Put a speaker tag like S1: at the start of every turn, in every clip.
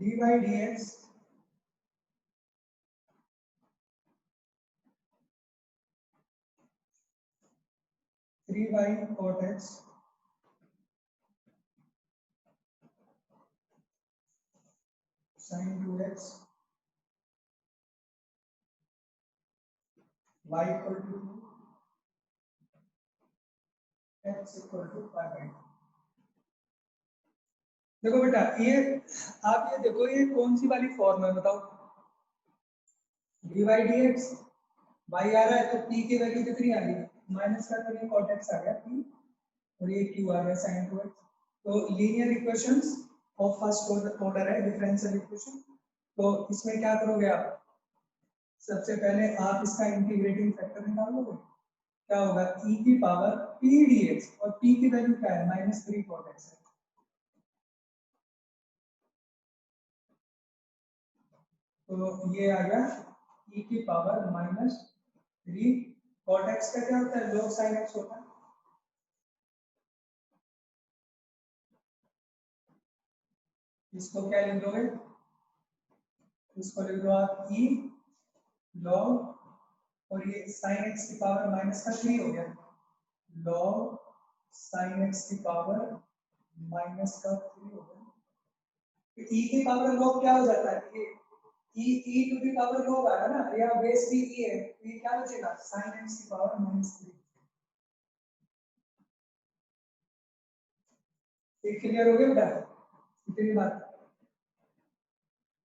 S1: D by d x three by cot x sine two x y equal to x equal to pi by. देखो बेटा ये आप ये देखो ये कौन सी वाली फॉर्म है बताओ। D by d x y आ रहा है तो p की वैल्यू कितनी आ गई माइनस का, तो ये cot x आ गया p और ये q आ गया sin 2x। तो linear equations of first order है डिफरेंशियल इक्वेशन। तो इसमें क्या करोगे आप, सबसे पहले आप इसका इंटीग्रेटिंग फैक्टर निकाल लोगे, क्या होगा e की पावर p dx और p की वैल्यू क्या है -3 cot x है। तो ये आ गया e की पावर -3 cot x का क्या होता है log sin x होता है। इसको क्या लिख दोगे, इसको लिख दो आप e log और ये sin x की पावर -3 हो गया log sin x की पावर -3 हो गया। तो e की पावर log क्या हो जाता है, ये e to the power log आ रहा है ना, यहाँ बेस भी e है तो ये क्या बचेगा sin x की पावर -3। ये क्लियर हो गया बेटा इतनी बात।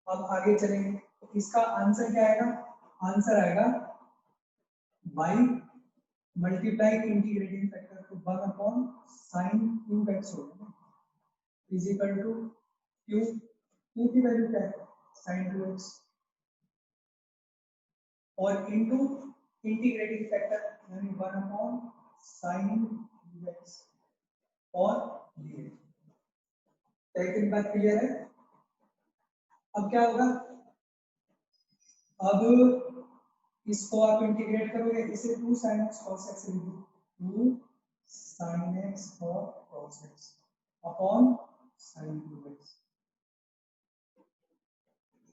S1: अब आगे चलेंगे तो इसका आंसर क्या आएगा, आंसर आएगा y मल्टीप्लाई इंटीग्रेटिंग फैक्टर तो 1 अपॉन sin क्यूब x होगा इज इक्वल टू q की वैल्यू क्या है sin 2x और इनटू इंटीग्रेटिंग फैक्टर यानी 1 अपॉन sin x और dx। तो एक बात क्लियर है। अब क्या होगा, अब इसको आप इंटीग्रेट करोगे, इसे 2 sin x cos x लिख दो 2 sin x और cos x upon sin 2x।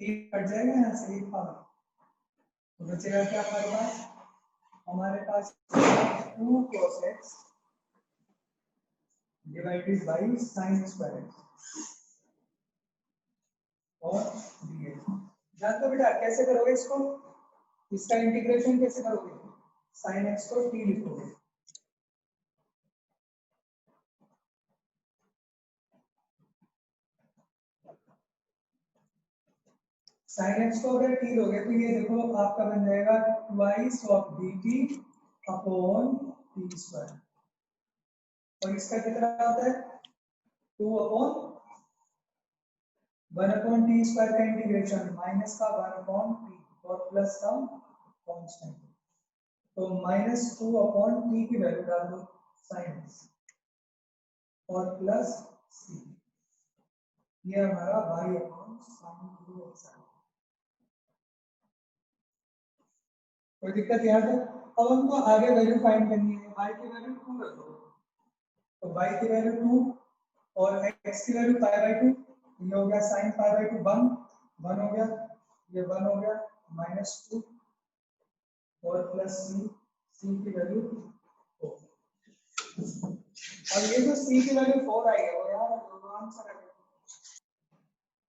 S1: एक कट जाएगा यहाँ से एक पावर तो बचेगा क्या हमारे पास 2 cos x divided by sin square x और dx। जान दो बेटा कैसे करोगे इसको, इसका इंटीग्रेशन कैसे करोगे, sin x को t लिखोगे sin x को अगर t लोगे तो ये देखो आपका बन जाएगा twice of dt upon t square और इसका कितना होता है 2 अपॉन 1 अपॉन t स्क्वायर का इंटीग्रेशन माइनस का 1 अपॉन t और प्लस का कांस्टेंट तो -2 अपॉन t की वैल्यू डाल दो sin x और प्लस c ये हमारा y अपॉन sin 2x है। कोई दिक्कत यहाँ पे। अब हमको आगे वैल्यू फाइंड करनी है, y की वैल्यू 2 रख दो तो y की वैल्यू 2 और x की वैल्यू पाई बाई 2 ये हो गया sin पाई बाई 2 1 हो गया ये 1 हो गया -2 और प्लस c की वैल्यू 4 और ये जो c की वैल्यू 4 आई है वो यार दोनों आंसर है।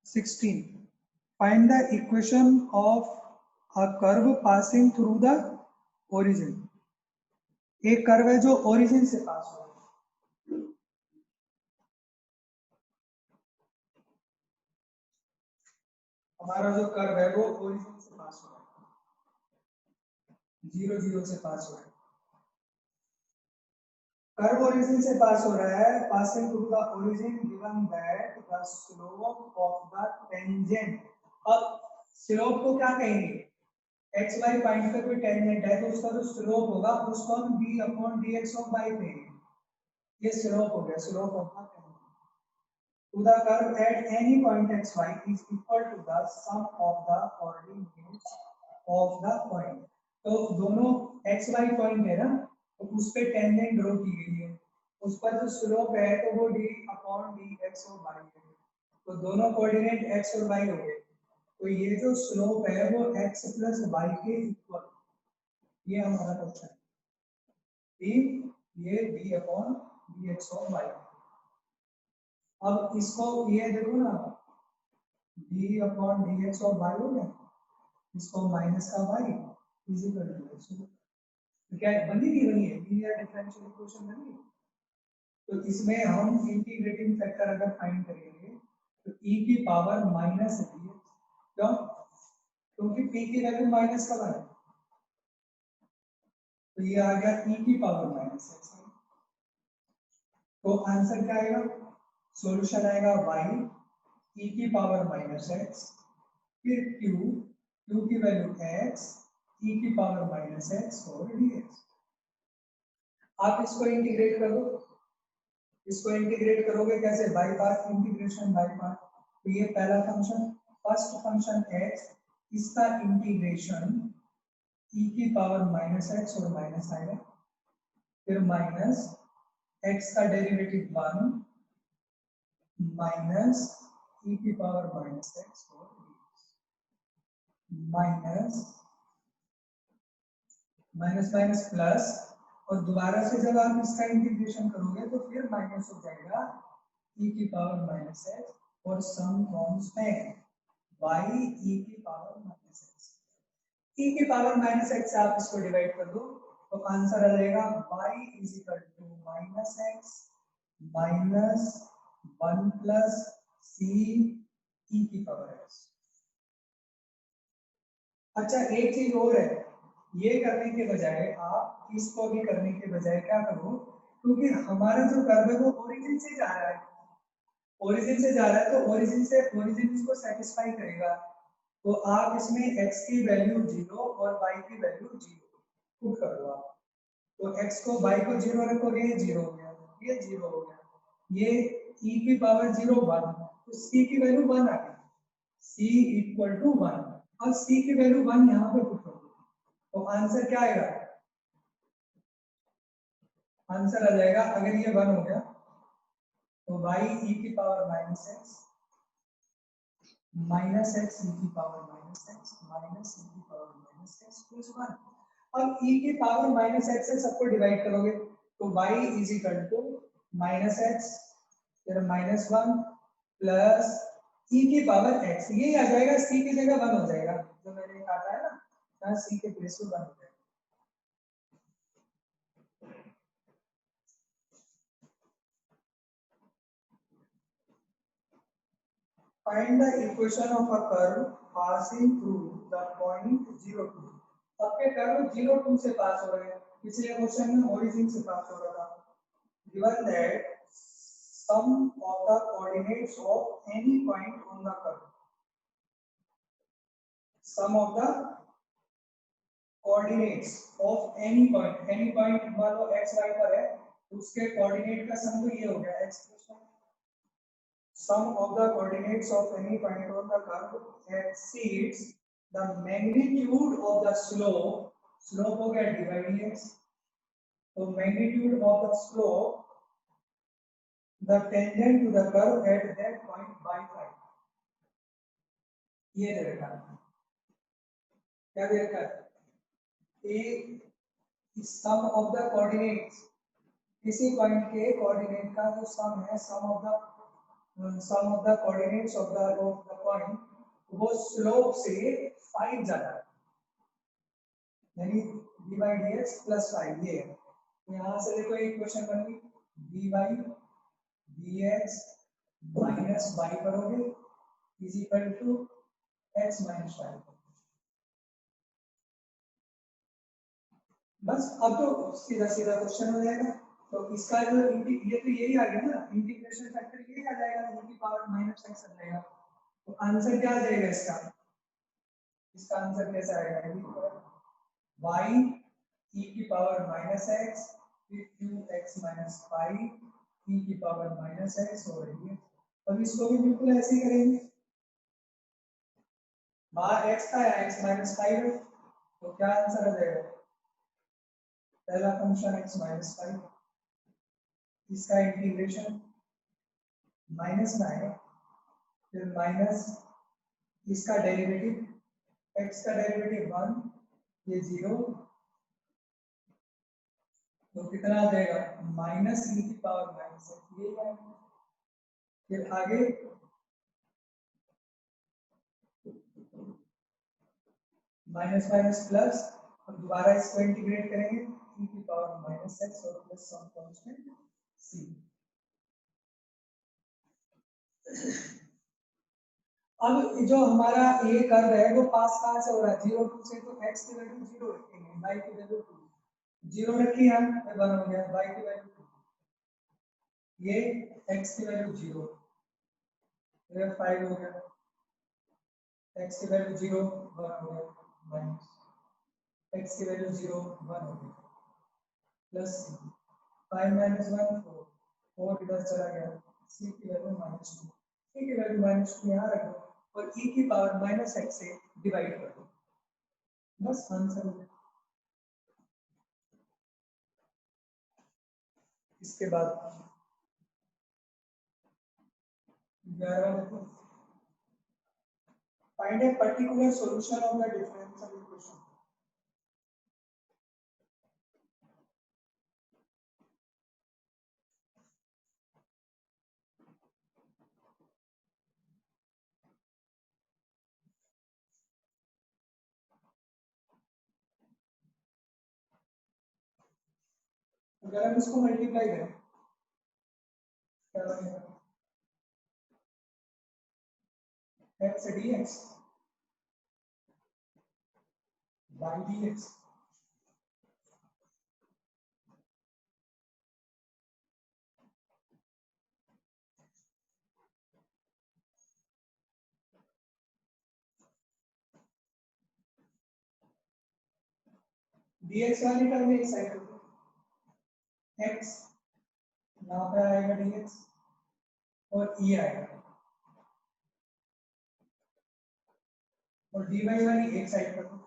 S1: 16 find the equation of a curve passing through the origin. एक कर्व है जो ओरिजिन से पास हो रहा है, हमारा जो कर्व है वो ओरिजिन से पास हो रहा है 0 0 से पास हो रहा है। कर्व ओरिजिन से पास हो रहा है passing through the origin given that the slope of the tangent. अब स्लोप को क्या कहेंगे, एक्स वाई पॉइंट पे कोई टेंजेंट है तो उसका जो स्लोप होगा उसको हम b upon dx of y कहेंगे। ये स्लोप हो गया, slope of the tangent to the curve at any point xy is equal to the sum of the coordinates of the point। तो दोनों xy पॉइंट है ना तो उस पे टेंजेंट ड्रॉ की गई है, उस पर जो स्लोप है तो वो d upon dx of y है। तो दोनों कोऑर्डिनेट x और y हो गए, तो ये जो स्लोप है वो x प्लस y के इक्वल, ये हमारा क्वेश्चन है। ये d upon dx of y। अब इसको ये देखो ना, d upon dx of y हो गया, इसको माइनस का y is equal to x। तो क्या बनी नहीं बनी है, लीनियर डिफरेंशियल इक्वेशन बनी है। तो इसमें हम इंटीग्रेटिंग फैक्टर अगर फाइंड करेंगे तो e की पावर माइनस है, क्यों? क्योंकि p की वैल्यू माइनस का है, तो ये आ गया e की पावर माइनस x। तो आंसर क्या आएगा, सॉल्यूशन आएगा y e की पावर माइनस x, फिर q की वैल्यू x, e की पावर माइनस x और dx। आप इसको इंटीग्रेट कर दो, इसको इंटीग्रेट करोगे कैसे, by part integration, by part. तो ये पहला फंक्शन, फर्स्ट फंक्शन x, इसका इंटीग्रेशन e की पावर माइनस x और माइनस आएगा, फिर माइनस x का डेरिवेटिव 1 माइनस e की पावर माइनस x और माइनस माइनस माइनस प्लस, और दोबारा से जब आप इसका इंटीग्रेशन करोगे तो फिर माइनस हो जाएगा e की पावर माइनस x, और सम फॉर्म्स में y e की पावर माइनस x, e की पावर माइनस x से आप इसको डिवाइड कर दो तो आंसर आ जाएगा y is equal to minus x minus 1 plus c e की पावर x। अच्छा एक चीज और है, ये करने के बजाय आप इसको भी करने के बजाय क्या करो, क्योंकि हमारा जो कर्व है वो ओरिजिन से जा रहा है, ओरिजिन से जा रहा है, तो ओरिजिन इसको सेटिस्फाई करेगा। तो आप इसमें x की वैल्यू 0 और y की वैल्यू 0 पुट कर दो आप। तो x को y को 0 रखोगे, ये 0 हो गया, ये 0 हो गया, ये e की पावर 0 1, तो c की वैल्यू 1 आ गई, c इक्वल टू 1। अब c की वैल्यू 1 यहाँ पे पुट कर दो, तो आंसर क्या आएगा, आंसर आ जाएगा, अगर ये 1 हो गया तो y e की power minus x minus x e की power minus x minus e की पावर माइनस x प्लस 1। अब e की पावर माइनस x से सबको डिवाइड करोगे तो y is equal to minus x फिर माइनस 1 प्लस e की पावर x, ये आ जाएगा, c की जगह 1 हो जाएगा, जो मैंने काटा है ना, यहाँ c के प्लेस पे 1 हो जाएगा। Find the equation of a curve passing through the point 0 2। आपके कर्व 0 2 से पास हो रहे हैं, पिछले क्वेश्चन में ओरिजिन से पास हो रहा था। Given that sum of the coordinates of any point on the curve, sum of the coordinates of any point मान लो x y पर है, उसके कोऑर्डिनेट का सम तो ये हो गया x plus y। Sum of the coordinates of any point on the curve exceeds the magnitude of the slope, slope हो गया dy dx, तो magnitude of the slope, the tangent to the curve at that point by 5। ये दे रखा है, क्या दे रखा है, a sum of the coordinates, किसी पॉइंट के कोऑर्डिनेट का जो सम है, sum of the coordinates of the point, वो स्लोप से 5 ज्यादा है, यानी dy dx प्लस 5 ये है। तो यहाँ से देखो एक क्वेश्चन बन गई, dy dx माइनस y करोगे is equal to x minus 5। बस अब तो सीधा सीधा क्वेश्चन हो जाएगा। तो इसका जो ये तो यही आ गया ना, इंटीग्रेशन फैक्टर यही आ जाएगा, e की पावर माइनस x आ जाएगा। तो आंसर क्या आ जाएगा इसका, इसका आंसर कैसा आएगा, y e की पावर माइनस x फिर q x माइनस 5 e की पावर माइनस x हो रही है। अब इसको भी बिल्कुल ऐसे ही करेंगे, बाहर x का है, x माइनस 5 है, तो क्या आंसर आ जाएगा, पहला फंक्शन x माइनस 5, इसका इंटीग्रेशन माइनस में आएगा फिर माइनस इसका डेरिवेटिव x का डेरिवेटिव 1, ये 0, तो कितना आ जाएगा माइनस e की पावर माइनस x, ये आएगा। फिर आगे माइनस माइनस प्लस, और दोबारा इसको इंटीग्रेट करेंगे e की पावर माइनस x और प्लस सम कांस्टेंट c। अब जो हमारा ये कर्व है वो पास कहाँ से हो रहा है, 0 2 से, तो x की वैल्यू 0 रखेंगे, y की वैल्यू 2, 0 रखी हम, 1 हो गया, y की वैल्यू 2, ये x की वैल्यू 0, ये 5 हो गया, x की वैल्यू 0 1 हो गया, माइनस x की वैल्यू 0 1 हो गया, प्लस 5 माइनस 1 4, 4 इधर चला गया, c की वैल्यू माइनस 2, c की वैल्यू माइनस 2 यहाँ रख दो और e की पावर माइनस x से डिवाइड कर दो, बस आंसर हो गया। इसके बाद 11वां देखो, find a particular solution of the differential equation. अगर हम इसको मल्टीप्लाई करें क्या बनेगा, x dx y dx, dx वाली टर्म एक साइड रखो, x यहाँ पे आएगा dx और e आएगा, और dy वाली एक साइड रखो,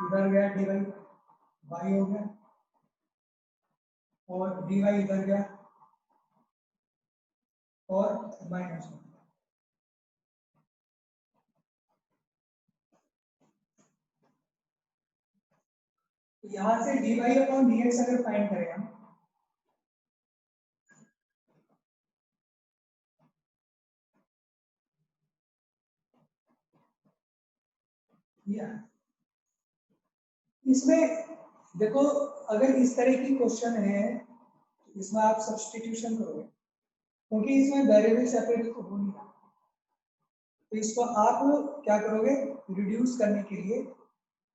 S1: इधर गया dy, y हो गया, और dy इधर गया और माइनस हो गया। तो यहाँ से dy अपॉन dx अगर फाइंड करें हम, इसमें देखो अगर इस तरह की क्वेश्चन है तो इसमें आप सब्स्टिट्यूशन करोगे, क्योंकि इसमें वेरिएबल सेपरेट तो हो नहीं रहा, तो इसको आप क्या करोगे, रिड्यूस करने के लिए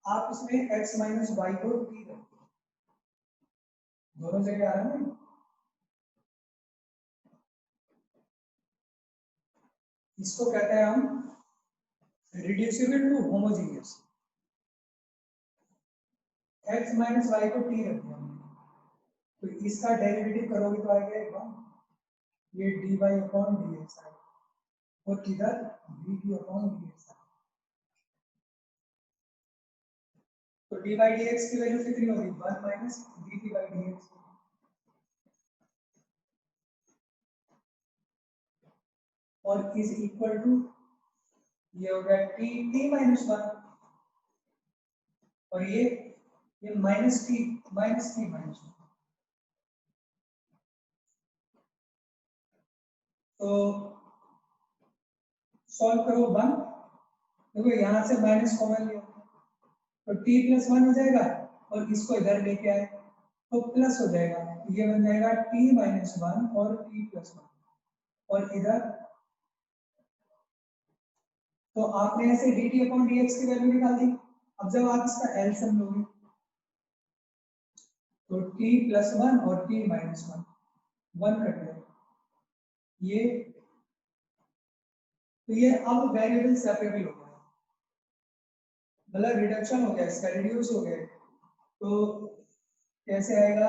S1: आप इसमें x माइनस वाई को t रखो, दोनों जगह आ रहा है ना, इसको कहते हैं हम reducible to homogeneous, x minus y को t रख दिया हमने, तो इसका डेरिवेटिव करोगे तो आएगा 1, ये dy अपॉन dx आएगा, और इधर dt अपॉन dx आएगा, तो dy dx की वैल्यू कितनी होगी 1 माइनस dt बाई dx, और इज इक्वल टू ये हो गया t माइनस 1, और ये माइनस t माइनस 1, तो सॉल्व करो 1, देखो यहाँ से माइनस कॉमन लिया तो t प्लस 1 हो जाएगा, और इसको इधर लेके आए तो प्लस हो जाएगा, ये बन जाएगा t माइनस 1 और t प्लस 1, और इधर तो आपने ऐसे dt अपॉन dx की वैल्यू निकाल दी। अब जब आप इसका एलसीएम लोगे तो t प्लस 1 और t माइनस 1 कट गया, ये तो ये अब वेरिएबल सेपरेबल हो गया, मतलब रिडक्शन हो गया, इसका रिड्यूस हो गया, तो कैसे आएगा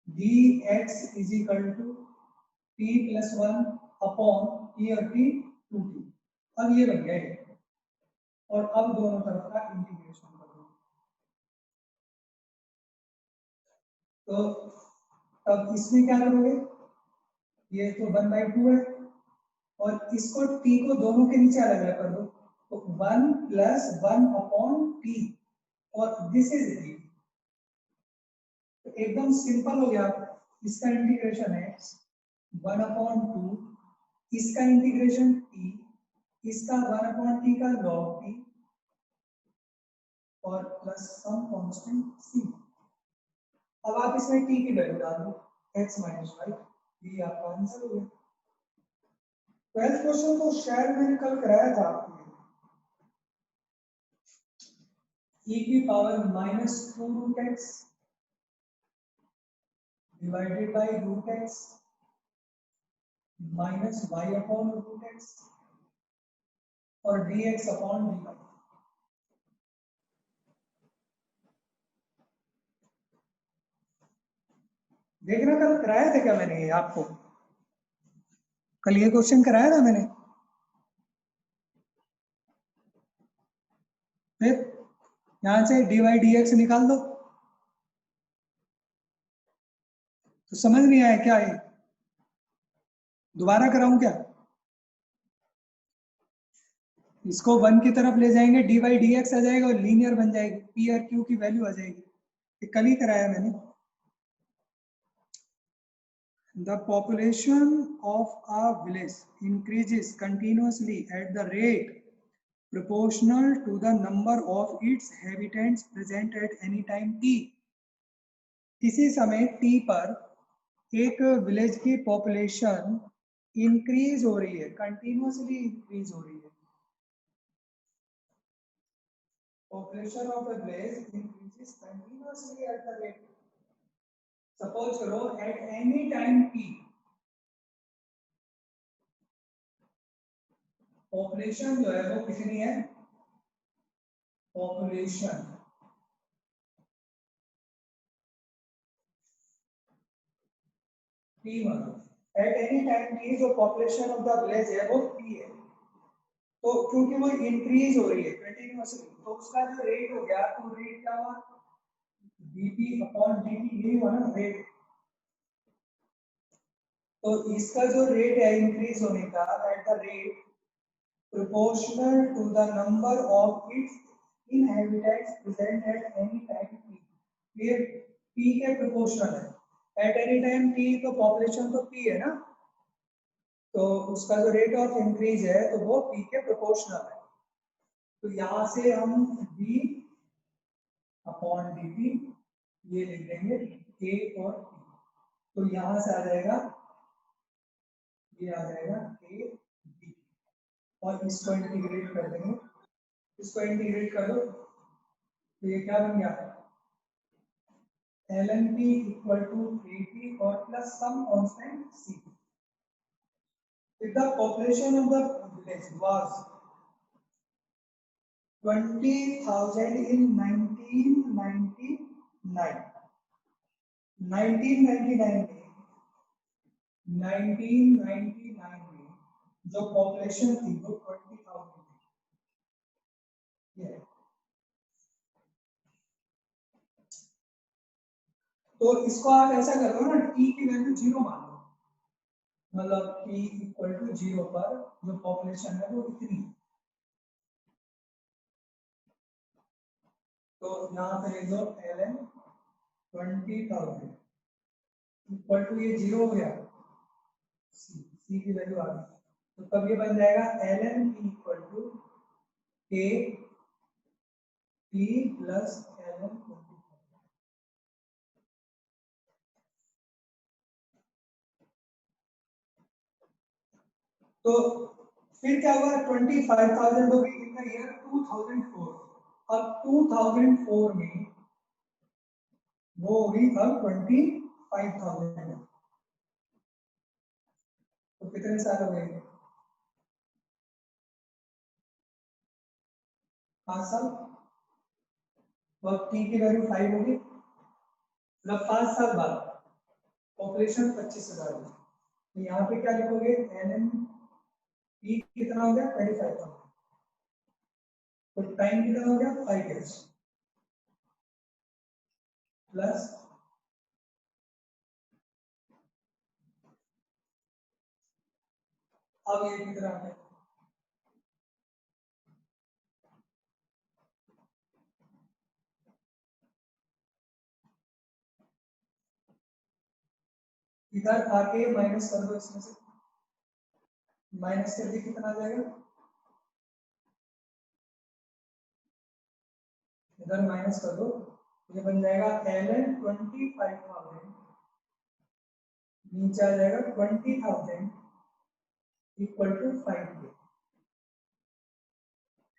S1: dx is equal to t plus 1 upon t और t 2t, अब ये बन गया है, और अब दोनों तरफ का इंटीग्रेशन कर दो, तो तब इसमें क्या करोगे, ये तो 1/2 है, और इसको टी को दोनों के नीचे अलग अलग कर दो, तो 1 प्लस 1/t और दिस इज टी। तो एकदम सिंपल हो गया। इसका इंटीग्रेशन है 1/2, इसका इंटीग्रेशन t, इसका 1/t का log t और प्लस सम कांस्टेंट c। अब आप इसमें t की वैल्यू डाल दो, x माइनस वाई, ये आपका आंसर हो गया। 12th क्वेश्चन तो शायद मैंने कल कराया था आपको, e की power -2 root x divided by root x minus y upon root x और dx अपॉन dy। देखना कल कराया था क्या मैंने ये आपको, कल ये क्वेश्चन कराया था मैंने। फिर यहां से dy dx निकाल दो, तो समझ नहीं आया क्या ये, दोबारा कराऊं क्या? इसको 1 की तरफ ले जाएंगे, dy dx आ जाएगा और लीनियर बन जाएगी, p और q की वैल्यू आ जाएगी। ये कल ही कराया मैंने। The population of a village increases continuously at the rate proportional to the number of its inhabitants present at any time t। किसी समय t पर एक विलेज की पॉपुलेशन इंक्रीज हो रही है, कंटिन्यूअसली इंक्रीज हो रही है। Population of a village increases continuously at the rate, suppose करो at any time t, population जो है वो कितनी है, पॉपुलेशन t मतलब at any time t जो पॉपुलेशन ऑफ द विलेज है वो t है। तो क्योंकि वो इंक्रीज हो रही है कंटिन्यूअसली, तो उसका जो रेट हो गया, तो रेट क्या हुआ, dp अपॉन dt, यही हुआ ना रेट। तो इसका जो रेट है इंक्रीज होने का, at the rate proportional to the number of its inhabitants present at any time t। ये p के प्रोपोर्शनल है, at any time t, तो पॉपुलेशन तो p है ना, तो उसका जो रेट ऑफ इंक्रीज है तो वो p के प्रोपोर्शनल है। तो यहां से हम d अपॉन dt ये लिख देंगे a और p, तो यहां से आ जाएगा, ये आ जाएगा a d, और इसको इंटीग्रेट कर देंगे, इसको इंटीग्रेट कर दो, तो ये क्या बन गया, ln p equal to at और plus some constant c। If the population of the village was 20,000 in 1999, 1999 में जो पॉपुलेशन थी वो 20,000 थी। तो इसको आप ऐसा करो ना, t की वैल्यू 0 मान लो, मतलब t इक्वल टू 0 पर जो पॉपुलेशन है वो इतनी है। तो यहाँ पे लिख दो ln 20,000 इक्वल टू, ये 0 हो गया, c की वैल्यू आ गई, तो तब ये बन जाएगा ln p equal to k p plus ln 20,000। तो फिर क्या हुआ, 25,000 हो गई इन द ईयर 2004। अब 2004 में वो हो गई अब 25,000। तो कितने साल हो गए, 5 साल। तो अब t की वैल्यू 5 होगी, मतलब 5 साल बाद पॉपुलेशन 25,000 होगी। तो यहाँ पे क्या लिखोगे, ln p कितना हो गया 25,000, तो टाइम कितना हो गया 5 years प्लस अब ये कितना है, इधर आके माइनस कर दो, इसमें से माइनस करके कितना आ जाएगा, इधर माइनस कर दो, ये बन जाएगा ln 25,000, नीचे आ जाएगा 20,000 इक्वल टू 5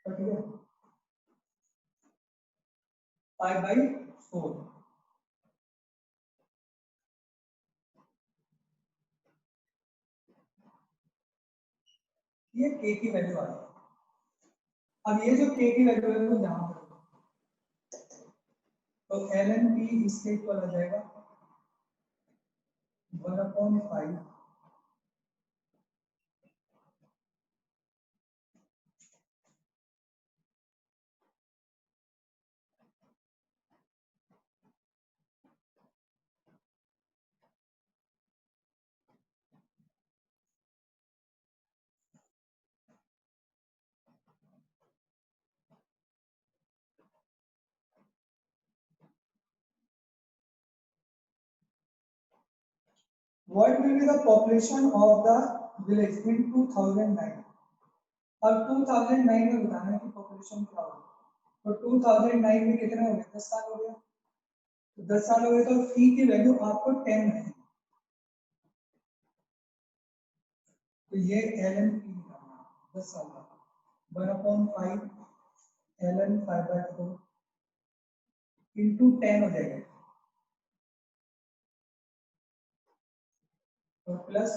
S1: ठीक है, 5/4। ये k की वैल्यू आ गई। अब ये जो k की वैल्यू है वो यहाँ पर, तो ln p इसके इक्वल आ जाएगा 1/5 What will be the population of the village in 2009? अब 2009 में बताना है कि पॉपुलेशन क्या होगी, तो 2009 में कितने हो गए, 10 साल हो गया, तो 10 साल हो गए तो फी की वैल्यू आपको 10 है, तो ये ln p निकालना 10 साल का 1/5 ln 5/4 इंटू 10 हो जाएगा, और प्लस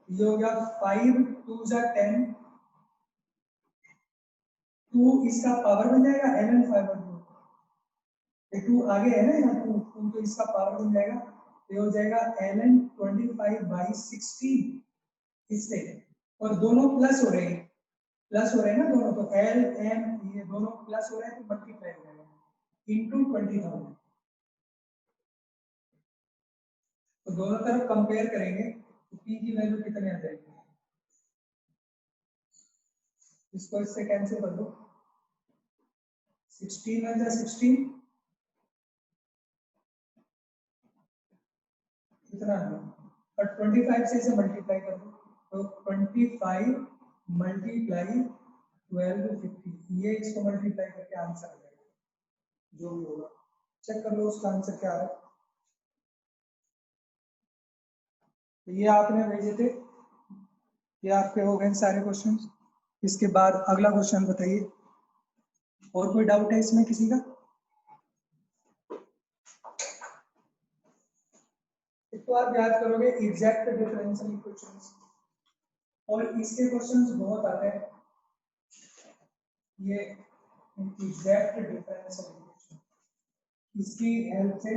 S1: ये हो गया 5 2 जा 10, 2 इसका पावर बन जाएगा ln 5/4, ये 2 आगे है ना यहाँ 2 तो इसका पावर बन जाएगा, ये हो जाएगा ln 25/16 इससे, और दोनों प्लस हो रहे हैं, प्लस हो रहे हैं ना दोनों, तो एल एम ये दोनों प्लस हो रहे हैं तो मल्टीप्लाई हो जाएगा इंटू 20,000, तो दोनों तरफ कंपेयर करेंगे तो पी की वैल्यू कितने आ जाएगी, इसको इससे कैंसिल कर दो, 16 में 16 कितना है, और 25 से इसे मल्टीप्लाई कर दो, तो 25 मल्टीप्लाई 1250, ये इसको मल्टीप्लाई करके आंसर आ जाएगा, जो भी होगा चेक कर लो उसका आंसर क्या है। तो ये आपने भेजे थे, ये आपके हो गए सारे क्वेश्चन। इसके बाद अगला क्वेश्चन बताइए, और कोई डाउट है इसमें किसी का, इसको आप याद करोगे एग्जैक्ट डिफरेंशियल इक्वेशंस, और इसके क्वेश्चंस बहुत आते हैं, ये एग्जैक्ट डिफरेंशियल इक्वेशन, इसकी हेल्प से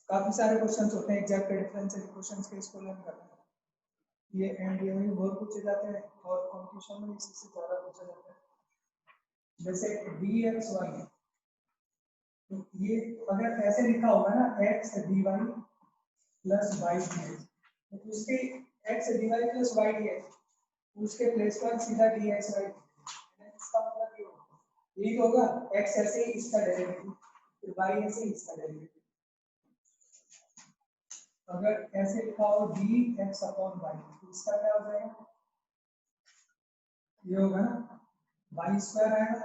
S1: काफी सारे क्वेश्चंस होते हैं एग्जैक्ट डिफरेंशियल इक्वेशंस के, इसको लर्न करना है, ये एनडीए में बहुत पूछे जाते हैं और कंपटीशन में इससे ज्यादा पूछा जाता है, जैसे dxy, तो ये अगर ऐसे लिखा होगा ना x dy plus y dx, तो उसके x dy plus y dx, उसके प्लेस पर सीधा dxy, इसका मतलब ये होगा, यही होगा x ऐसे ही इसका डेरिवेटिव, फिर y ऐसे ही इसका डेरिवेटिव, अगर ऐसे लिखा हो dx/y, तो इसका क्या हो जाएगा, ये होगा ना y स्क्वायर आएगा,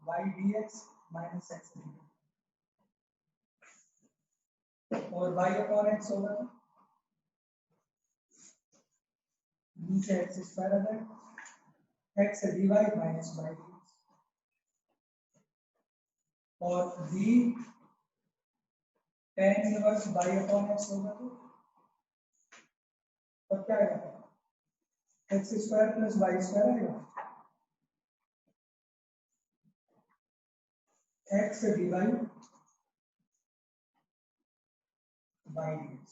S1: y dx minus x dx, और y/x होगा नीचे x स्क्वायर आ जाएगा, x dy minus y dx, और d tan इनवर्स y/x होगा, तो तब क्या आएगा, x square plus y square आएगा, x dy y dx,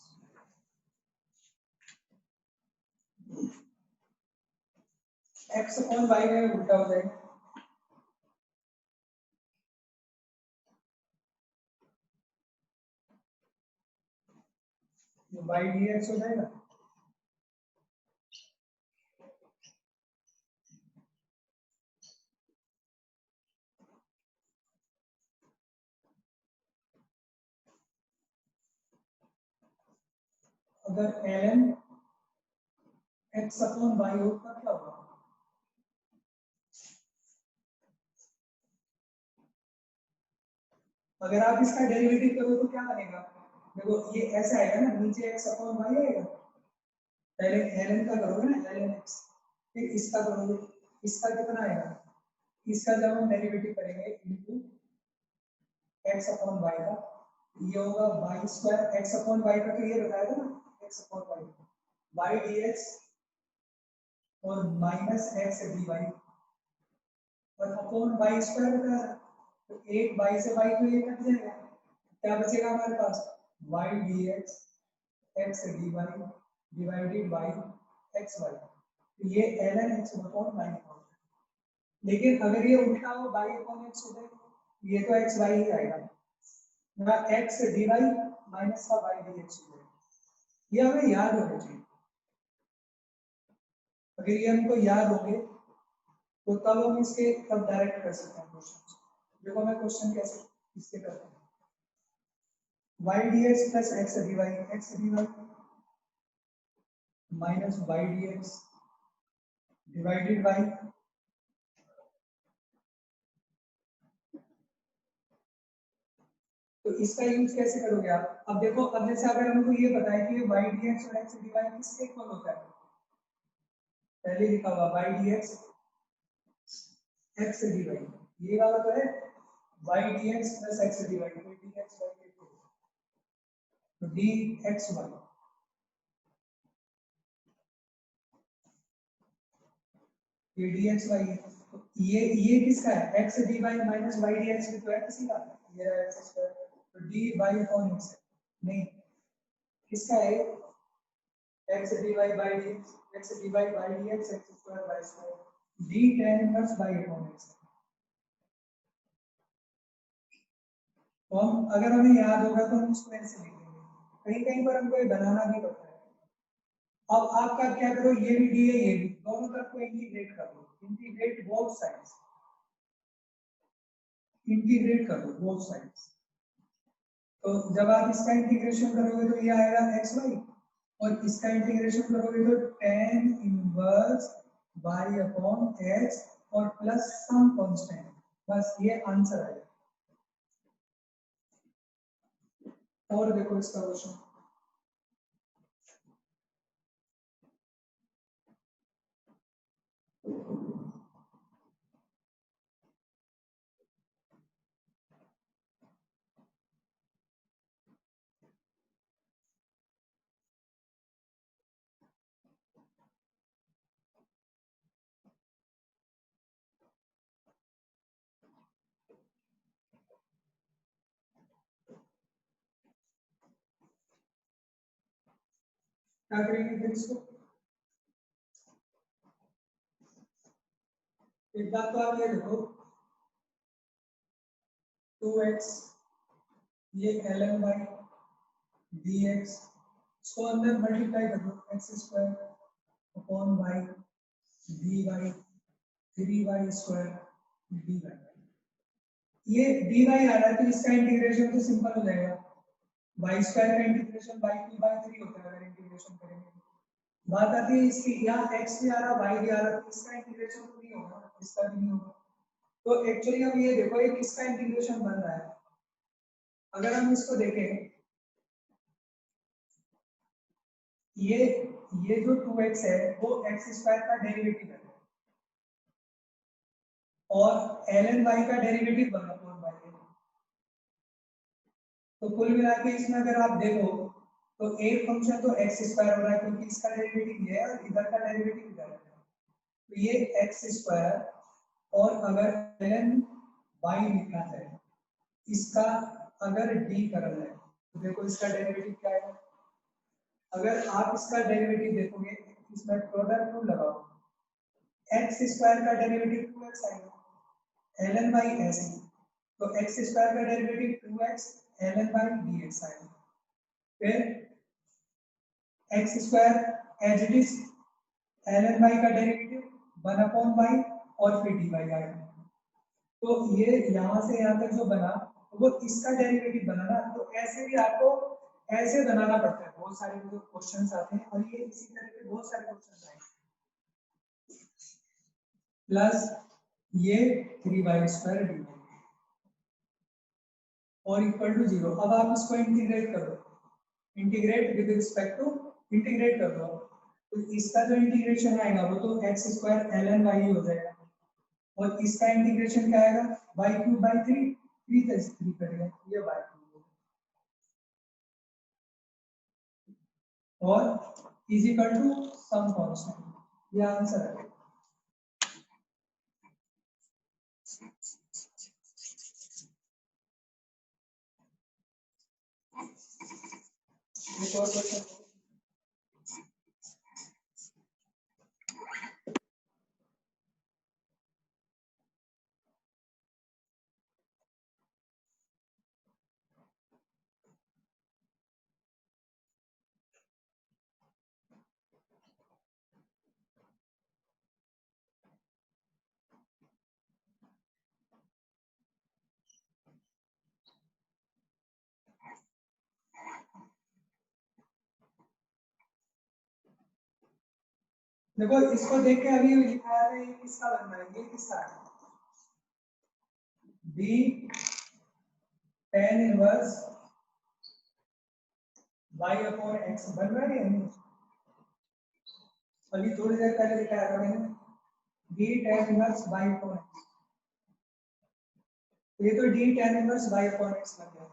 S1: x/y में उल्टा हो जाएगा, ये y dx हो जाएगा। अगर ln x अपॉन y हो तब क्या होगा? अगर आप इसका डेरिवेटिव करो तो क्या बनेगा? देखो ये ऐसा आएगा ना, नीचे x अपॉन y आएगा, पहले ln का करोगे ना, ln x, फिर इसका करोगे, इसका कितना आएगा? इसका जब हम डेरिवेटिव करेंगे इनटू x अपॉन y का, ये होगा y square, x upon y का तो ये बताया था ना, x अपॉन y dx और माइनस x dy और अपॉन y स्क्वायर बताया, तो एक y से y तो ये कट जाएगा, क्या बचेगा हमारे पास? y dx x dy divided by xy, तो ये ln x अपॉन y होगा। लेकिन अगर ये उल्टा हो y अपॉन x हो जाए, ये तो xy ही आएगा ना, x dy माइनस का y dx हो जाएगा। ये हमें याद होना चाहिए, अगर ये हमको याद होंगे तो तब हम इसके तब डायरेक्ट कर सकते हैं क्वेश्चन। देखो मैं क्वेश्चन कैसे इसके करते हैं, y dx plus x dy minus y dx divided by, तो इसका यूज कैसे करोगे आप? अब देखो, अब जैसे अगर हमको ये पता है कि ये y dx और x dy किसके इक्वल होता है, पहले लिखा हुआ y dx x dy, ये वाला तो है y dx plus x dy, तो dx y के इक्वल, तो dxy, ये dxy है, तो ये किसका है? x dy minus y dx भी तो है किसी का, ये है x स्क्वायर, तो dy अपॉन x नहीं, किसका है? x dy by dx, x dy by dx x square y square, d tan inverse y upon x। तो हम अगर हमें याद होगा तो हम इसको ऐसे लिखेंगे, कहीं कहीं पर हमको ये बनाना भी पड़ता है। अब आपका क्या करो, ये भी डी है, ये भी, दोनों तरफ को इंटीग्रेट कर लो, इंटीग्रेट बोथ साइड्स, इंटीग्रेट कर लो बोथ साइड्स। तो जब आप इसका इंटीग्रेशन करोगे तो ये आएगा एक्स वाई, और इसका इंटीग्रेशन करोगे तो tan inverse y upon x और प्लस सम कांस्टेंट, बस ये आंसर आएगा। और देखो इसका क्वेश्चन, क्या करेंगे फिर इसको? एक बात तो आप ये देखो, 2x ये ln y dx, इसको अंदर मल्टीप्लाई कर दो, x square upon y dy 3y square dy, ये dy आ रहा है तो इसका इंटीग्रेशन तो सिंपल हो जाएगा, y स्क्वायर का इंटीग्रेशन y क्यूब बाय 3 होता है अगर इंटीग्रेशन करेंगे। बात आती है इसकी, यहाँ x भी आ रहा y भी आ रहा, तो इसका इंटीग्रेशन तो नहीं होगा, इसका भी नहीं होगा। तो एक्चुअली हम ये देखो, ये किसका इंटीग्रेशन बन रहा है, अगर हम इसको देखें, ये जो 2x है वो x स्क्वायर का डेरिवेटिव है, और ln y का डेरिवेटिव बना अपॉन y है। तो कुल मिला के इसमें अगर आप देखो तो एक फंक्शन तो x स्क्वायर हो रहा है क्योंकि इसका डेरिवेटिव ये है और इधर का डेरिवेटिव इधर है, तो ये x स्क्वायर, और अगर ln y लिखना है, इसका अगर d करना है तो देखो इसका डेरिवेटिव क्या है, अगर आप इसका डेरिवेटिव देखोगे, इसमें प्रोडक्ट रूल लगाओ, x स्क्वायर का डेरिवेटिव 2x आएगा, ln by ऐसे, तो x स्क्वायर का derivative 2x ln by dx आएगा, फिर x square as it is l n y का डेरिवेटिव 1/y और फिर dy आएगा। तो ये यहाँ से यहाँ तक जो बना वो इसका डेरिवेटिव बना ना, तो ऐसे भी आपको ऐसे बनाना पड़ता है। बहुत सारे जो क्वेश्चंस आते हैं और ये इसी तरह के बहुत सारे क्वेश्चंस आए। प्लस ये 3y² dy और इक्वल टू 0। अब आप इसको इंटीग्रेट कर दो, integrate with respect to, integrate कर दो तो इसका जो इंटीग्रेशन आएगा वो तो x² ln y हो जाएगा और इसका इंटीग्रेशन क्या आएगा y³ 3 3 करेगा ये y³ और is equal to some constant. ये आंसर है। एक और क्वेश्चन देखो, इसको देख के अभी लिखा है ये किसका बनना है, ये किसका है b tan इनवर्स y/x बन रहा है। अभी थोड़ी देर पहले लिखा है मैंने d tan इनवर्स y/x, ये तो d tan इनवर्स y/x बन गया।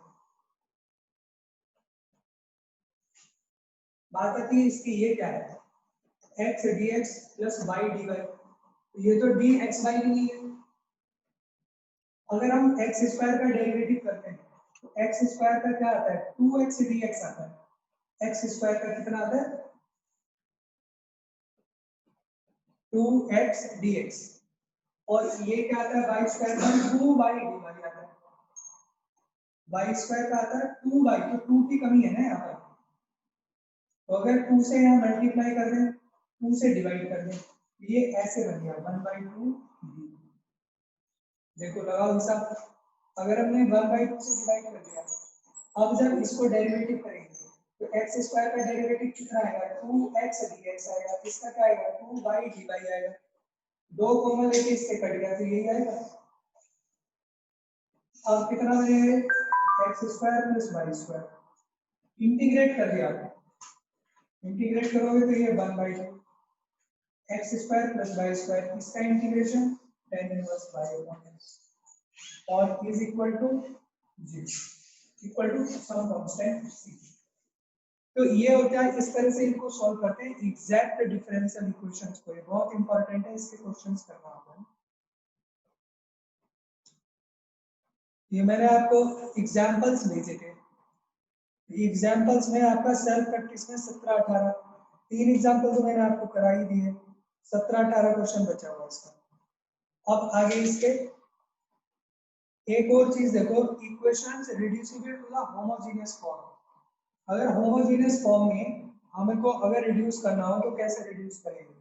S1: बात आती है इसकी, ये क्या है x dx plus y dy, ये तो dxy भी नहीं है। अगर हम x² का डेरिवेटिव करते हैं तो x² का क्या आता है 2x dx आता है। x² का कितना आता है 2x dx और ये क्या आता है y² का 2y dy आता है। y² का आता है 2y, तो 2 की कमी है ना यहाँ पर, तो अगर 2 से यहाँ मल्टीप्लाई कर दें 2 से डिवाइड कर दें ये ऐसे बन गया 1/2 d। देखो लगाओ हिसाब, अगर हमने 1/2 से डिवाइड कर दिया, अब जब इसको डेरिवेटिव करेंगे तो x² का डेरिवेटिव कितना आएगा 2x dx आएगा, इसका क्या आएगा 2y dy आएगा, दो कॉमन लेके इससे कट गया तो यही आएगा। अब कितना बनेगा x² + y², इंटीग्रेट कर दिया, इंटीग्रेट करोगे तो ये 1/2 x² + y², इसका इंटीग्रेशन tan इनवर्स y/x और is equal to 0 equal to some constant c। तो ये होता है, इस तरह से इनको सॉल्व करते हैं एग्जैक्ट डिफरेंशियल इक्वेशंस को। ये बहुत इंपॉर्टेंट है, इसके क्वेश्चंस करना आपको। ये मैंने आपको एग्जांपल्स भेजे थे, एग्जांपल्स में आपका सेल्फ प्रैक्टिस में 17-18 तीन एग्जांपल तो मैंने आपको करा ही दिए, 17-18 क्वेश्चन बचा हुआ इसका। अब आगे इसके एक और चीज देखो, equations reducible to the homogeneous form. अगर होमोजेनियस फॉर्म में हमको अगर रिड्यूस करना हो तो कैसे रिड्यूस करेंगे।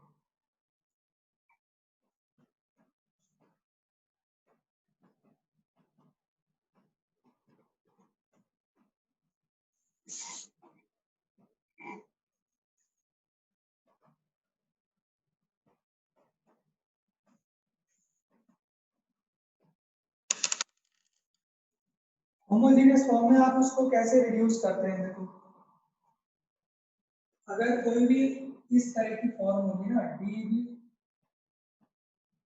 S1: होमोजेनियस फॉर्म में आप उसको कैसे रिड्यूस करते हैं। देखो, अगर कोई भी इस तरह की फॉर्म होगी ना d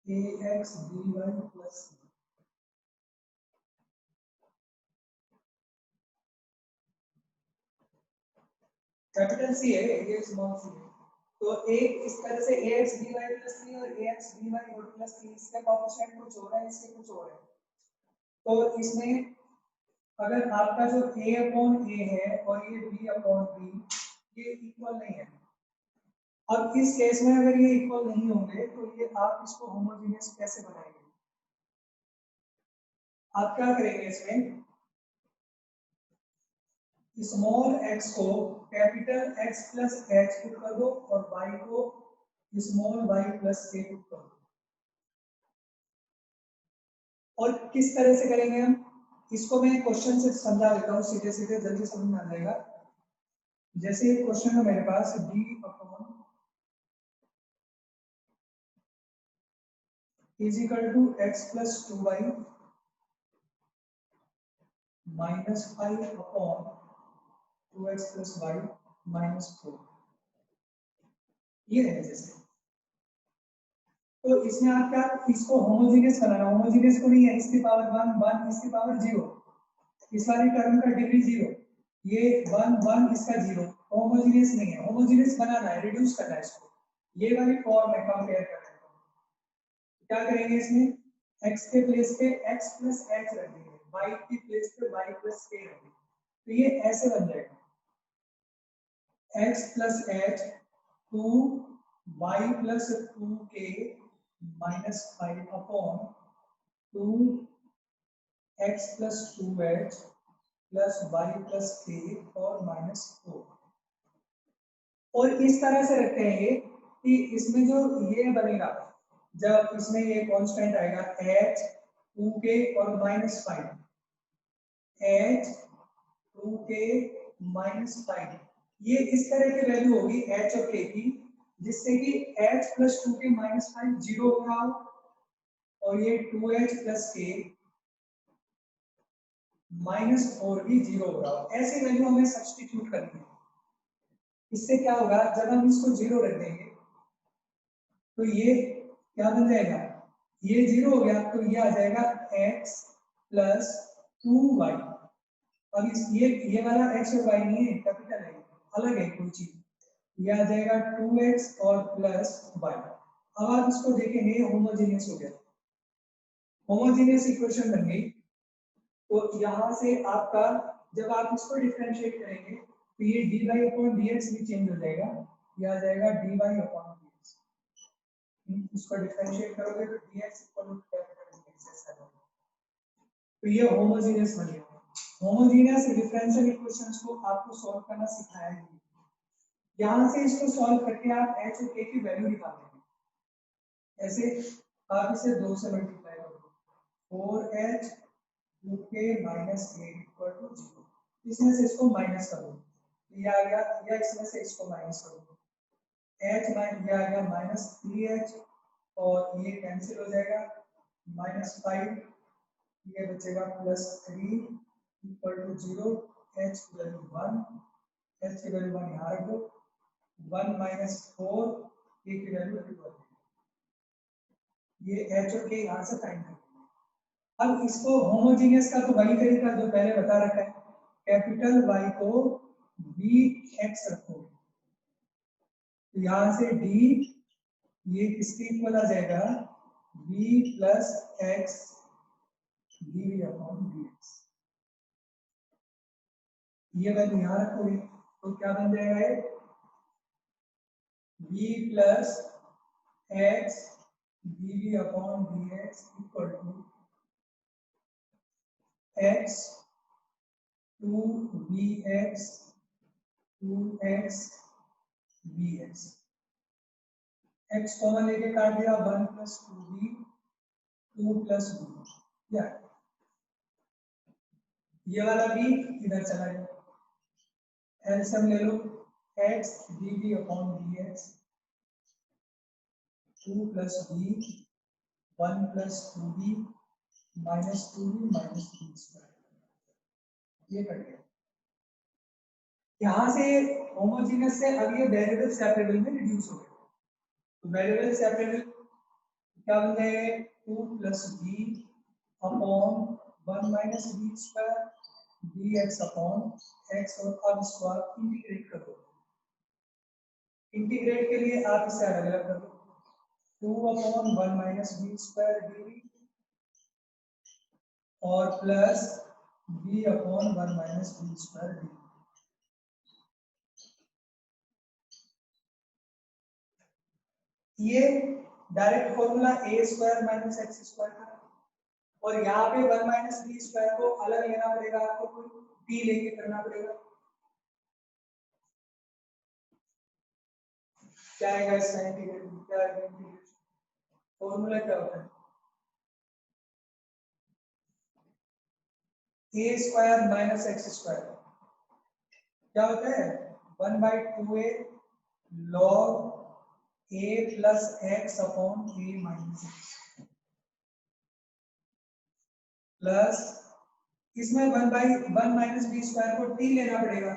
S1: ax dy plus capital C है, ये स्मॉल सी है, तो एक इस तरह से ax dy प्लस 3 और ax dy और प्लस 3 इसका कोएफिशिएंट कुछ हो रहा है, इसके कुछ हो रहा है। तो इसमें अगर आपका जो a/a है और ये b/b ये इक्वल नहीं है। अब इस केस में अगर ये इक्वल नहीं होंगे तो ये आप इसको होमोजेनियस कैसे बनाएंगे। आप क्या करेंगे इसमें, स्मॉल x को capital X plus H put कर दो और y को small y plus a put कर दो। और किस तरह से करेंगे हम इसको, मैं क्वेश्चन से समझा देता हूँ, सीधे सीधे जल्दी समझ में आ जाएगा। जैसे क्वेश्चन है मेरे पास d upon is equal to x plus 2y minus 5 upon 2x plus y minus 4, ये है जैसे। तो इसमें आप क्या, इसको होमोजीनियस बनाना, होमोजीनियस को नहीं है, इसकी पावर 1 1 इसकी पावर 0, इस वाली टर्म का डिग्री 0, ये 1 1 इसका 0, होमोजीनियस नहीं है, होमोजीनियस बनाना है, रिड्यूस करना है इसको, ये वाली फॉर्म में कंपेयर कर रहे हैं। क्या करेंगे इसमें, x के प्लेस पे x प्लस h रख देंगे, y की प्लेस पे y प्लस k रख देंगे, तो ये ऐसे बन जाएगा x plus h 2 y plus 2k minus 5 upon 2 x plus 2h plus y plus k और माइनस 4। और इस तरह से रखते हैं ये कि इसमें जो ये बनेगा, जब इसमें ये कांस्टेंट आएगा h 2k और माइनस 5, h 2k माइनस 5, ये इस तरह की वैल्यू होगी h और k की, जिससे कि h plus 2k minus 5 zero हो रहा हो और ये 2h प्लस k माइनस 4 भी जीरो हो रहा हो, ऐसी वैल्यू हमें सब्स्टिट्यूट करनी है। इससे क्या होगा, जब हम इसको जीरो रख देंगे तो ये क्या बन जाएगा, ये जीरो हो गया तो ये आ जाएगा x प्लस 2y। अब इस ये वाला x और y नहीं है, कैपिटल है, अलग है कोई चीज, ये आ जाएगा 2x और प्लस y। अब आप इसको देखेंगे होमोजेनियस हो गया, होमोजेनियस इक्वेशन बन गई। तो यहाँ से आपका जब आप इसको डिफरेंशिएट करेंगे तो ये dy अपॉन dx भी चेंज हो जाएगा, ये आ जाएगा dy अपॉन dx, इसको डिफरेंशिएट करोगे तो dx equal to capital dx ऐसा होगा। तो ये होमोजेनियस बन गया। होमोजेनियस डिफरेंशियल इक्वेशंस को आपको सॉल्व करना सिखाया है, यहाँ से इसको सॉल्व करके आप h और k की वैल्यू निकाल लेंगे। ऐसे आप इसे 2 से मल्टीप्लाई करो, 4h 2k minus 8 equal to 0, इसमें से इसको माइनस करो, ये आ गया, या इसमें से इसको माइनस करो, h माइनस ये आ गया माइनस 3h और ये कैंसिल हो जाएगा, माइनस 5 ये बचेगा प्लस 3 इक्वल टू 0, h की वैल्यू 1, h की वैल्यू 1 यहाँ रख दो, 1 माइनस 4 k की वैल्यू 2, ये h और k यहाँ से फाइंड करो। अब इसको होमोजेनियस का तो वही तरीका जो पहले बता रखा है, कैपिटल Y को Vx रखो, तो यहाँ से D ये किसके इक्वल आ जाएगा, V plus x dV upon dx, ये वैल्यू यहाँ रखोगे तो क्या बन जाएगा, ये V plus x dV upon dx equal to x 2Vx 2x Vx, x common लेके काट दिया, 1 प्लस 2v 2 प्लस v, या ये वाला v इधर चला गया, एलसीएम ले लो, x dv upon dx 2 plus v 1 plus 2v minus 2v minus 3 square, ये कट गया। यहाँ से होमोजेनियस से अब ये वेरिएबल सेपरेबल में रिड्यूस हो गया, तो वेरिएबल सेपरेबल क्या बन जाएगा, 2 plus v upon 1 minus v square dx upon x, और अब इसको आप इंटीग्रेट कर दो, इंटीग्रेट के लिए आप इसे अलग अलग कर दो, 2 upon 1 minus v square dv और plus v upon 1 minus v square dv। ये direct formula a square minus x square का, और यहाँ पे 1 माइनस v स्क्वायर को अलग लेना पड़ेगा आपको, कोई t लेके करना पड़ेगा, क्या आएगा इसका इंटीग्रेशन, क्या आएगा इंटीग्रेशन, फॉर्मूला क्या होता है, ए स्क्वायर माइनस एक्स स्क्वायर, क्या होता है 1/2a log a plus x upon a minus x, plus इसमें 1/1 माइनस बी स्क्वायर को t लेना पड़ेगा,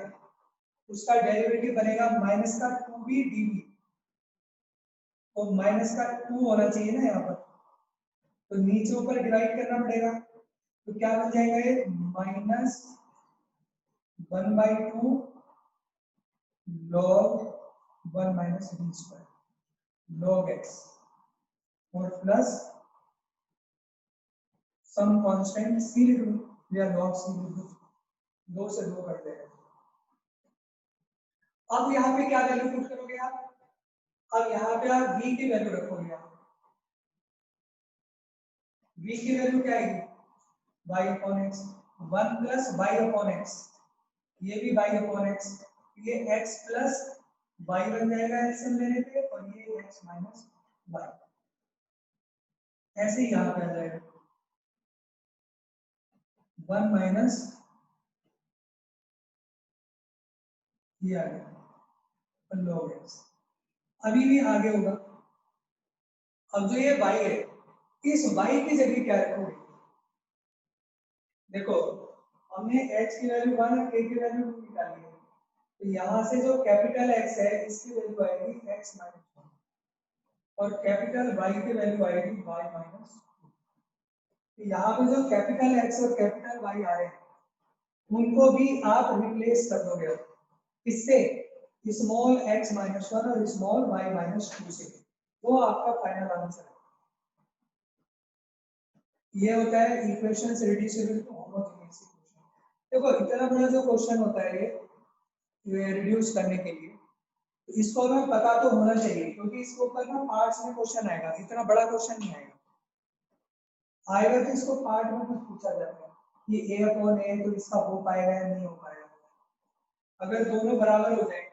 S1: उसका डेरिवेटिव बनेगा माइनस का 2b db, तो माइनस का 2 होना चाहिए ना यहाँ पर, तो नीचे ऊपर डिवाइड करना पड़ेगा, तो क्या बन जाएगा ये minus 1/2 log 1 minus b square log x और प्लस सम कांस्टेंट c लिख लो या log c लिख लो, 2 से 2 कट जाएगा। अब यहाँ पे क्या वैल्यू पुट करोगे आप, अब यहाँ पे आप v की वैल्यू रखोगे, आप v की वैल्यू क्या आएगी y upon x, 1 plus y upon x, ये भी y अपॉन x, ये x प्लस y बन जाएगा एलसीएम लेने पे, और ये x माइनस y, ऐसे ही यहाँ पे आ जाएगा 1 माइनस ये आ गया log x, अभी भी आगे होगा। अब जो ये y है, इस y की जगह क्या रखोगे, देखो हमने h की वैल्यू 1 और k की वैल्यू 2 निकाली है, तो यहाँ से जो कैपिटल X है इसकी वैल्यू आएगी x माइनस 1 और कैपिटल Y की वैल्यू आएगी y माइनस 2। तो यहाँ पे जो कैपिटल X और कैपिटल Y आ रहे हैं उनको भी आप रिप्लेस कर दोगे इससे, स्मॉल x माइनस 1 और स्मॉल y माइनस 2 से, वो आपका फाइनल आंसर है। ये होता है equations reducible to homogeneous equation. देखो इतना बड़ा जो क्वेश्चन होता है ये रिड्यूस करने के लिए, तो इसको हमें पता तो होना चाहिए, क्योंकि इसके ऊपर ना पार्ट्स में क्वेश्चन आएगा, इतना बड़ा क्वेश्चन नहीं आएगा, आएगा तो इसको पार्ट में कुछ पूछा जाता है, ये a अपॉन a तो इसका हो पाएगा या नहीं हो पाएगा, अगर दोनों बराबर हो जाए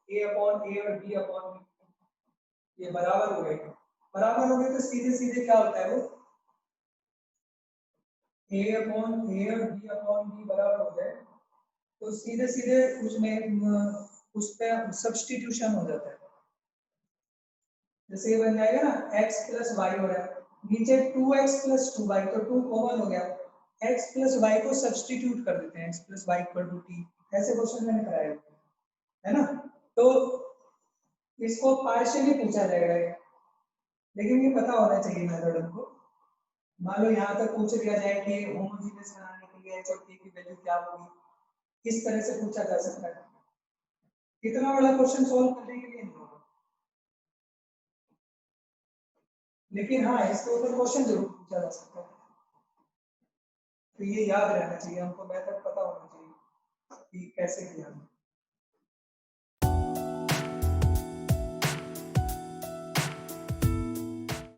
S1: a अपॉन a और b अपॉन b ये बराबर हो गए, बराबर हो गए तो सीधे सीधे क्या होता है वो a अपॉन a और b अपॉन b बराबर हो जाए तो सीधे सीधे उसमें उस पे सब्स्टिट्यूशन हो जाता है, जैसे ये बन जाएगा ना x प्लस वाई हो रहा है, नीचे 2x प्लस 2y तो 2 कॉमन हो गया, x प्लस वाई को सब्स्टिट्यूट कर देते हैं, x plus y equal to t, ऐसे क्वेश्चन मैंने कराया है ना, तो इसको पार्शियली पूछा जाएगा, लेकिन ये पता होना चाहिए मेथड हमको। मान लो यहाँ तक पूछ लिया जाए कि होमोजेनियस बनाने के लिए h और t की वैल्यू क्या होगी, किस तरह से पूछा जा सकता है, इतना बड़ा क्वेश्चन सॉल्व करने के लिए नहीं होगा, लेकिन हाँ इसके ऊपर क्वेश्चन जरूर पूछा जा सकता है, तो ये याद रहना चाहिए हमको, मेथड पता होना चाहिए कि कैसे किया।